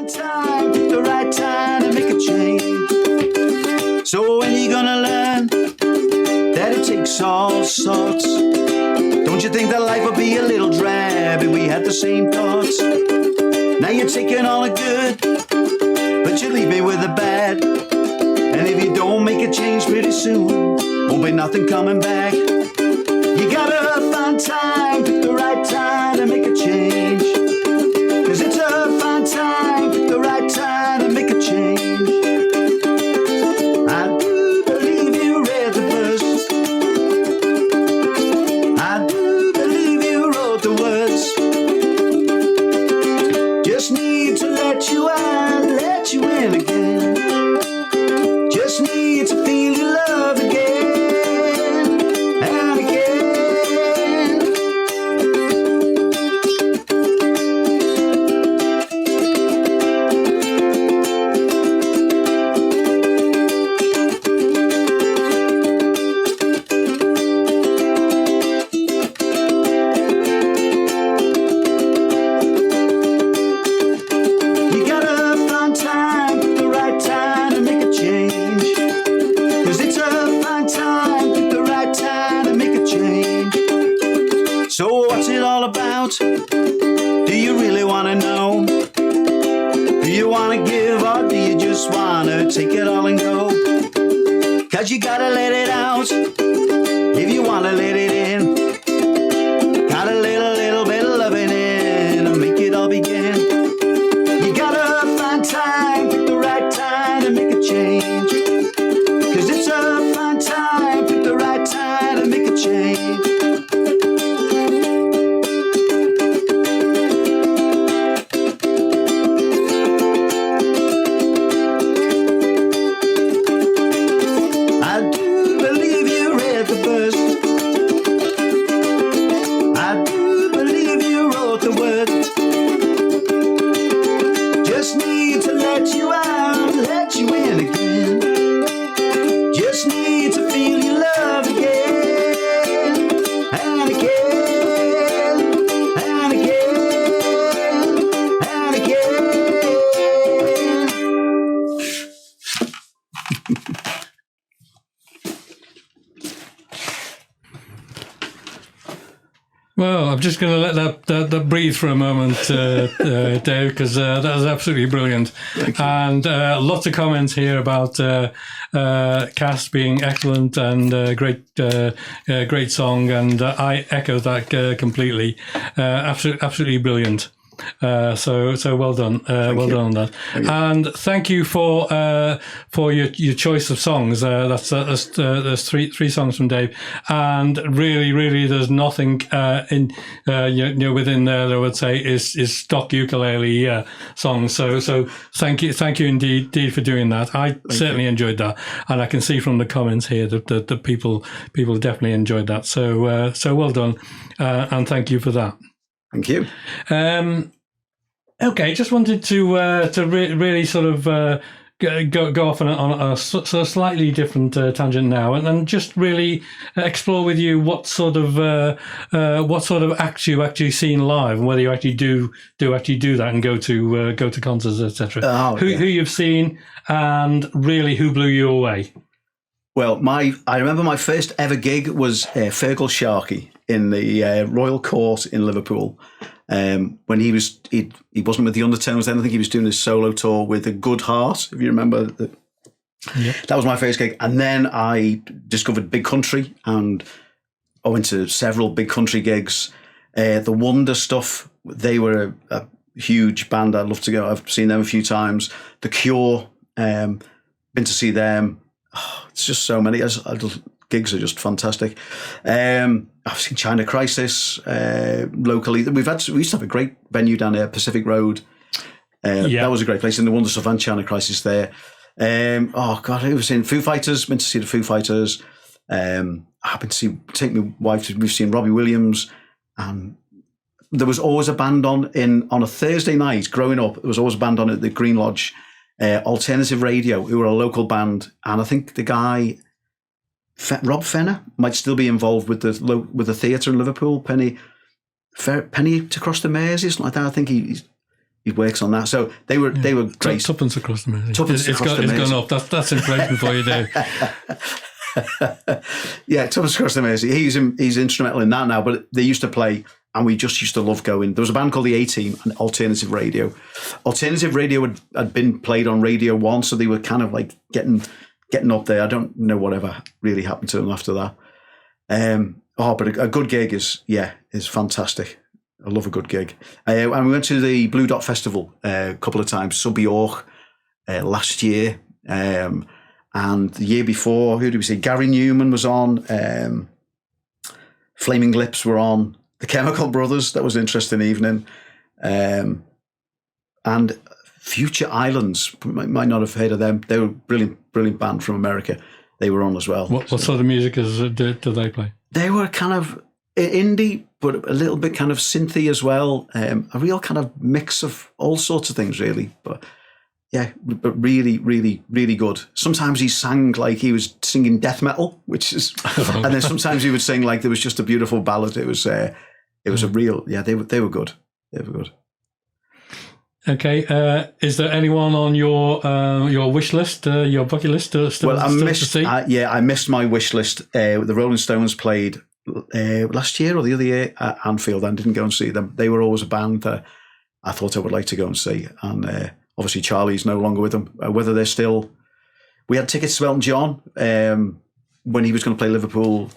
find time, pick the right time to make a change. So when you gonna learn that it takes all sorts? Don't you think that life would be a little drab if we had the same thoughts? Now you're taking all the good, but you leave me with the bad. And if you don't make a change pretty soon, won't be nothing coming back. You gotta find time, pick the right time to make a change. 'Cause it's a fine time, pick the right time to make a change. I do believe you read the verse. I do believe you wrote the words. Just need to let you out, let you in again. Just need to feel your love again and again. You gotta find time, pick the right time to make a change. 'Cause it's a fine time, pick the right time to make a change. So what's it all about? Do you really wanna know? Do you wanna give or do you just wanna take it all and go? 'Cause you gotta let it out if you wanna let it in. Gotta let a little bit of loving in and make it all begin. You gotta find time, pick the right time to make a change. 'Cause it's a fine time, pick the right time to make a change. I do believe you read the verse. I do believe you wrote the word. Just need to let you out, let you in again. Just need to feel your love again and again and again and again. Well, I'm just going to let that breathe for a moment, Dave, because that was absolutely brilliant. And lots of comments here about cast being excellent and great song, and I echo that completely. Absolutely brilliant. So well done, well done on that, and thank you for your choice of songs. There's three songs from Dave, and really there's nothing in within there that I would say is stock ukulele songs. So thank you indeed for doing that. I certainly enjoyed that, and I can see from the comments here that the people definitely enjoyed that. So well done, and thank you for that. Thank you. Okay, just wanted to really sort of go off on a sort of slightly different tangent now, and just really explore with you what sort of acts you actually seen live, and whether you actually do that and go to concerts, etc. Who you've seen, and really who blew you away. Well, I remember my first ever gig was Fergal Sharkey in the Royal Court in Liverpool. When he wasn't with the Undertones then. I think he was doing his solo tour with A Good Heart, if you remember. That was my first gig. And then I discovered Big Country, and I went to several Big Country gigs. The Wonder Stuff, they were a huge band. I'd love to go. I've seen them a few times. The Cure, been to see them. Oh, it's just so many. Gigs are just fantastic. I've seen China Crisis locally. We used to have a great venue down there, Pacific Road. That was a great place. And the Wonder Stuff and China Crisis there. It was in Foo Fighters. Went to see the Foo Fighters. I've been to take my wife. We've seen Robbie Williams. There was always a band on a Thursday night growing up. There was always a band on at the Green Lodge, Alternative Radio, who were a local band. And I think the guy, Rob Fenner, might still be involved with the theatre in Liverpool. Penny to Cross the Mersey, something like that. I think he works on that. So they were great. Tuppence across the Mersey. Tuppence across the Mersey. It's gone up. That's inflation for you, Dave. Yeah, Tuppence across the Mersey. He's instrumental in that now. But they used to play, and we just used to love going. There was a band called the A-Team and Alternative Radio. Alternative Radio had been played on Radio 1, so they were kind of like getting up there. I don't know whatever really happened to them after that. But a good gig is fantastic. I love a good gig. And we went to the Blue Dot Festival a couple of times, Sub York last year. And the year before, who did we see? Gary Newman was on. Flaming Lips were on. The Chemical Brothers, that was an interesting evening. And Future Islands, might not have heard of them. They were a brilliant band from America. They were on as well. What sort of music do they play? They were kind of indie, but a little bit kind of synthy as well. A real kind of mix of all sorts of things, really. But yeah, but really, really, really good. Sometimes he sang like he was singing death metal, which is, and then sometimes he would sing like there was just a beautiful ballad. It was a real, they were good. They were good. Okay, is there anyone on your wish list, your bucket list? I missed my wish list. The Rolling Stones played last year or the other year at Anfield, and didn't go and see them. They were always a band that I thought I would like to go and see, and obviously Charlie's no longer with them. Whether they're still, we had tickets to Elton John when he was going to play Liverpool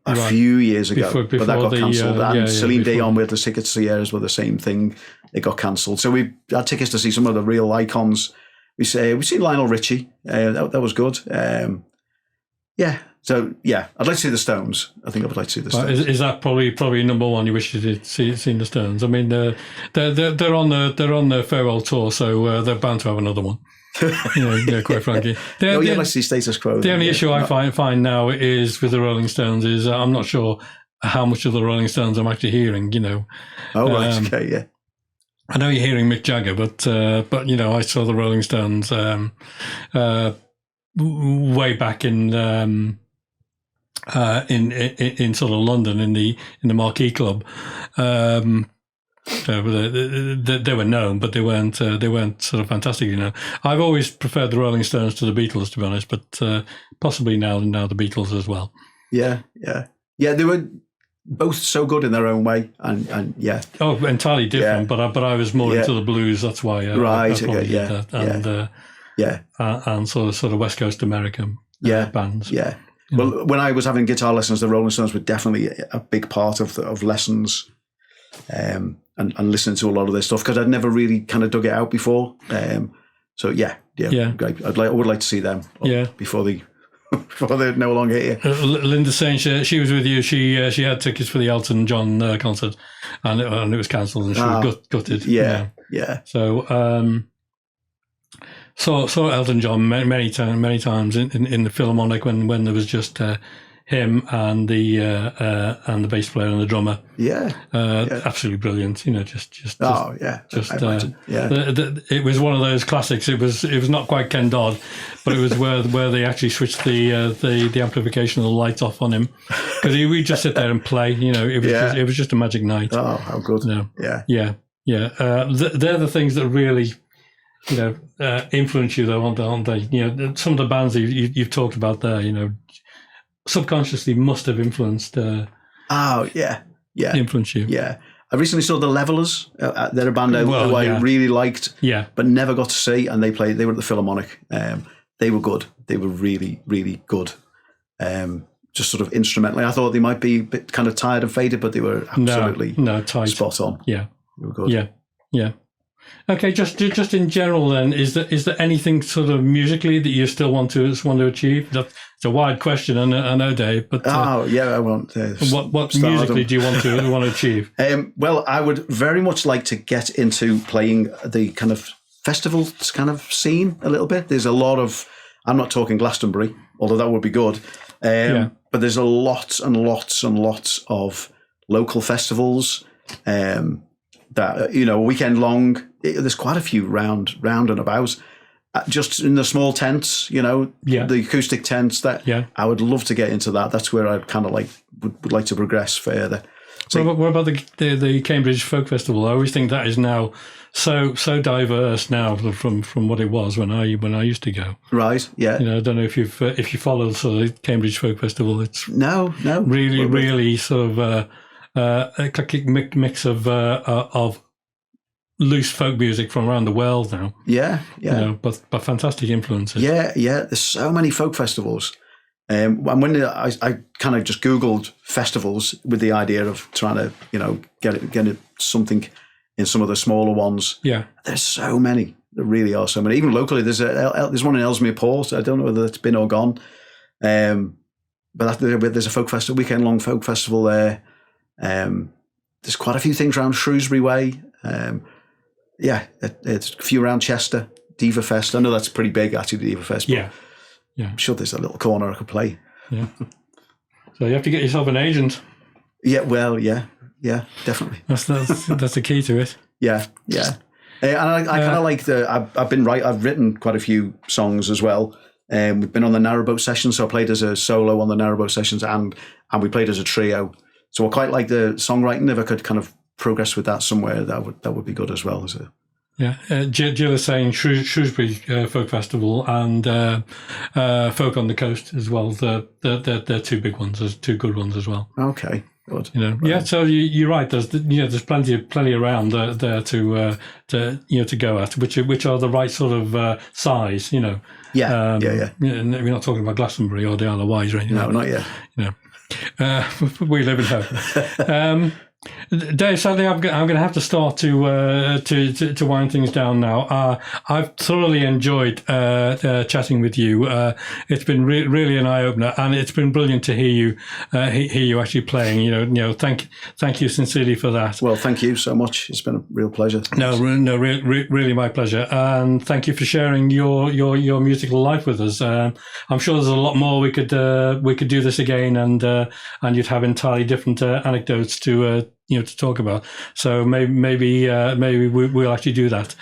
a few years ago, but that got cancelled. And Celine Dion, we had the tickets to see her as well, the same thing. It got cancelled. So we had tickets to see some of the real icons. We've seen Lionel Richie. That was good. So I'd like to see the Stones. I think I would like to see the Stones. Is that probably number one? You wish you did seen the Stones? I mean, they're on the farewell tour, so they're bound to have another one. Quite frankly. I'd like to see Status Quo. The only issue I find now is with the Rolling Stones is I'm not sure how much of the Rolling Stones I'm actually hearing. Oh, right. Okay, yeah. I know you're hearing Mick Jagger, but I saw the Rolling Stones way back in sort of London in the Marquee Club. They were known, but they weren't sort of fantastic. I've always preferred the Rolling Stones to the Beatles, to be honest, but possibly now the Beatles as well. Yeah. They were both so good in their own way, and yeah. Oh, entirely different. Yeah. But I was more into the blues. That's why. I probably did that. And sort of West Coast American bands. Yeah. Well, when I was having guitar lessons, the Rolling Stones were definitely a big part of lessons, and listening to a lot of their stuff, because I'd never really kind of dug it out before. So great. I would like to see them. Before they're no longer here. Linda saying she was with you. She had tickets for the Elton John concert, and it was cancelled, and she was gutted. Yeah. So saw Elton John many times in the Philharmonic when there was just him and the bass player and the drummer. Absolutely brilliant. It was one of those classics. It was not quite Ken Dodd, but it was where they actually switched the amplification of the lights off on him, because we just sit there and play. It was just a magic night. Oh, how good! They're the things that really influence you, though, aren't they? Some of the bands that you've talked about there, subconsciously must have influenced. Influenced you. Yeah, I recently saw the Levelers. They're a band who I really liked, but never got to see. And they were at the Philharmonic. They were good. They were really, really good. Just sort of instrumentally, I thought they might be a bit kind of tired and faded, but they were absolutely tight. Spot on. Yeah, they were good. Yeah. Okay, just in general, then, is there anything sort of musically that you still want to achieve? That's a wide question, I know, Dave. But I want. What musically do you want to achieve? Well, I would very much like to get into playing the kind of festival kind of scene a little bit. There's a lot of. I'm not talking Glastonbury, although that would be good. But there's a lots and lots and lots of local festivals. That weekend long. There's quite a few round and about, just in the small tents. The acoustic tents. I would love to get into that. That's where I kind of would like to progress further. What about the Cambridge Folk Festival? I always think that is now so diverse now from what it was when I used to go. Right. Yeah. I don't know if you follow sort of the Cambridge Folk Festival. It's no. Really sort of a eclectic mix of loose folk music from around the world now. Yeah. But fantastic influences. Yeah. There's so many folk festivals. And when I kind of just Googled festivals with the idea of trying to, get it something in some of the smaller ones. Yeah. There's so many. There really are so many. Even locally, there's one in Ellesmere Port. I don't know whether it's been or gone. But there's a folk festival, weekend-long folk festival there. There's quite a few things around Shrewsbury Way. It's a few around Chester. Diva Fest. I know that's pretty big, actually, the Diva Fest. Yeah. I'm sure there's a little corner I could play. Yeah. So you have to get yourself an agent. Yeah, well, yeah, definitely. That's the key to it. Yeah. And I kind of like I've written quite a few songs as well. We've been on the Narrowboat sessions, so I played as a solo on the Narrowboat sessions, and we played as a trio. So I quite like the songwriting. If I could kind of progress with that somewhere, that would be good as well. Yeah, Jill is saying Shrewsbury Folk Festival and Folk on the Coast as well. They're two big ones. There's two good ones as well. Okay, good. Right. Yeah. So you're right. There's plenty around there to go at, which are the right sort of size. Yeah. We're not talking about Glastonbury or the Isle of Wight or anything. No, not yet. We live in hope. Dave, sadly, I'm going to have to start to wind things down now. I've thoroughly enjoyed chatting with you. It's been really an eye opener, and it's been brilliant to hear you actually playing. Thank you sincerely for that. Well, thank you so much. It's been a real pleasure. No, really my pleasure, and thank you for sharing your musical life with us. I'm sure there's a lot more we could do this again, and you'd have entirely different anecdotes to talk about. So maybe we'll actually do that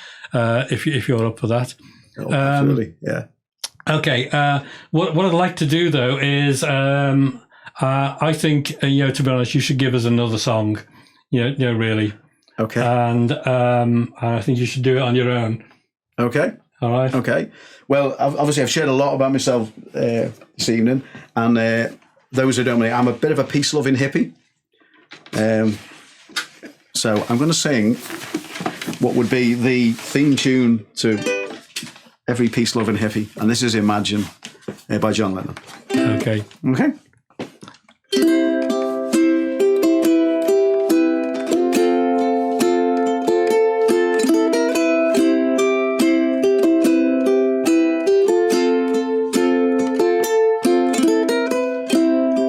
if you're up for that. Oh, absolutely, yeah. Okay. What I'd like to do though is I think to be honest, you should give us another song. Really. Okay. And I think you should do it on your own. Okay. All right. Okay. Well, obviously I've shared a lot about myself this evening, and those who don't know, I'm a bit of a peace-loving hippie. So I'm going to sing what would be the theme tune to every peace-loving hippie, and this is Imagine by John Lennon. Okay. Okay.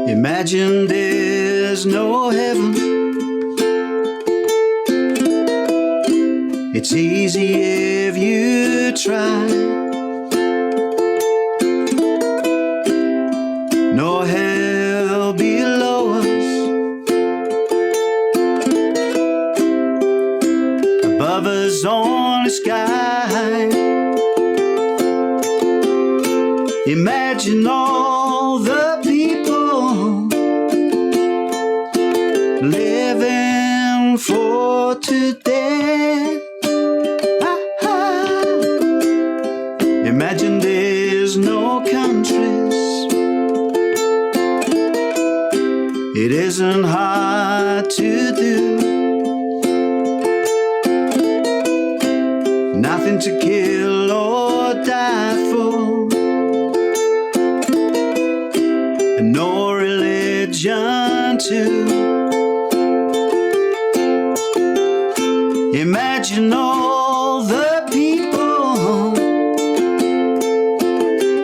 Imagine there's no heaven. It's easy if you try. No hell below us, above us on the sky. Imagine all the people living for today. Imagine there's no countries. It isn't hard to do. Nothing to kill or die for, and no religion too. Imagine all the people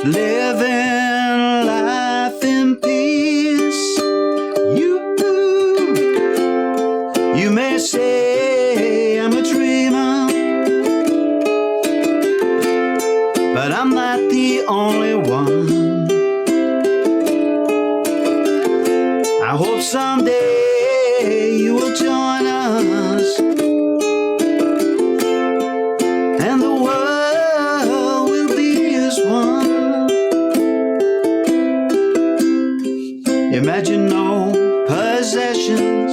living life in peace. You may say I'm a dreamer, but I'm not the only one. I hope someday you will join us, and the world will be as one. Imagine no possessions,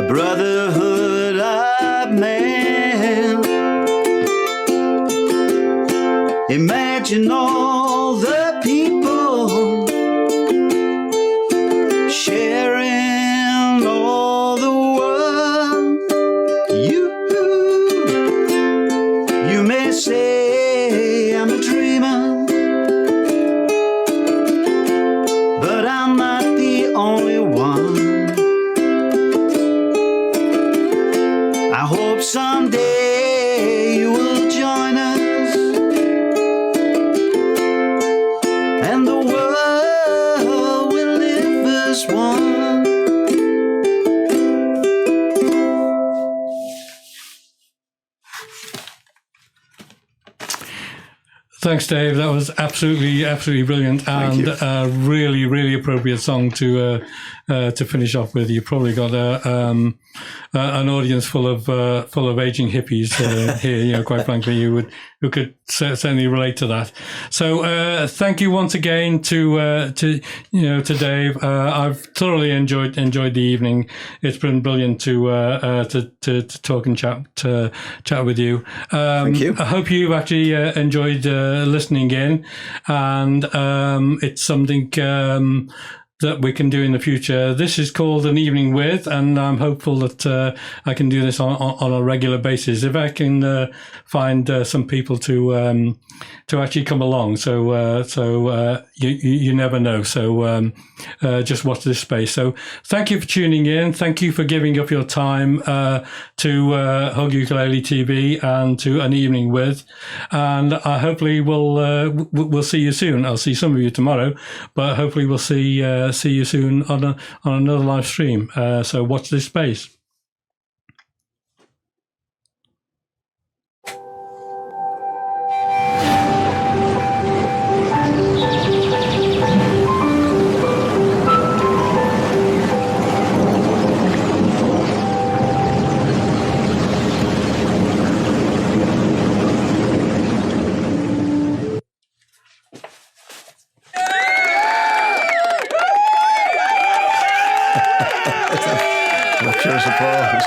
brotherhood of man. Imagine all the people sharing all the world. You may say I'm a dreamer, but I'm not the only one. I hope someday you will join us, and the world will live as one. Thanks, Dave. That was absolutely brilliant, and a really appropriate song to finish off with. You probably got an audience full of aging hippies here. You know, quite frankly, who could certainly relate to that. So thank you once again to Dave. I've thoroughly enjoyed the evening. It's been brilliant to talk and chat with you. Thank you. I hope you've actually enjoyed listening in, and it's something that we can do in the future. This is called An Evening With, and I'm hopeful that I can do this on a regular basis if I can find some people to actually come along. So you never know. So just watch this space. So thank you for tuning in. Thank you for giving up your time to Hug Ukulele TV and to An Evening With, and hopefully we'll see you soon. I'll see some of you tomorrow, but hopefully we'll see you soon on another live stream. So watch this space. Rapturous applause.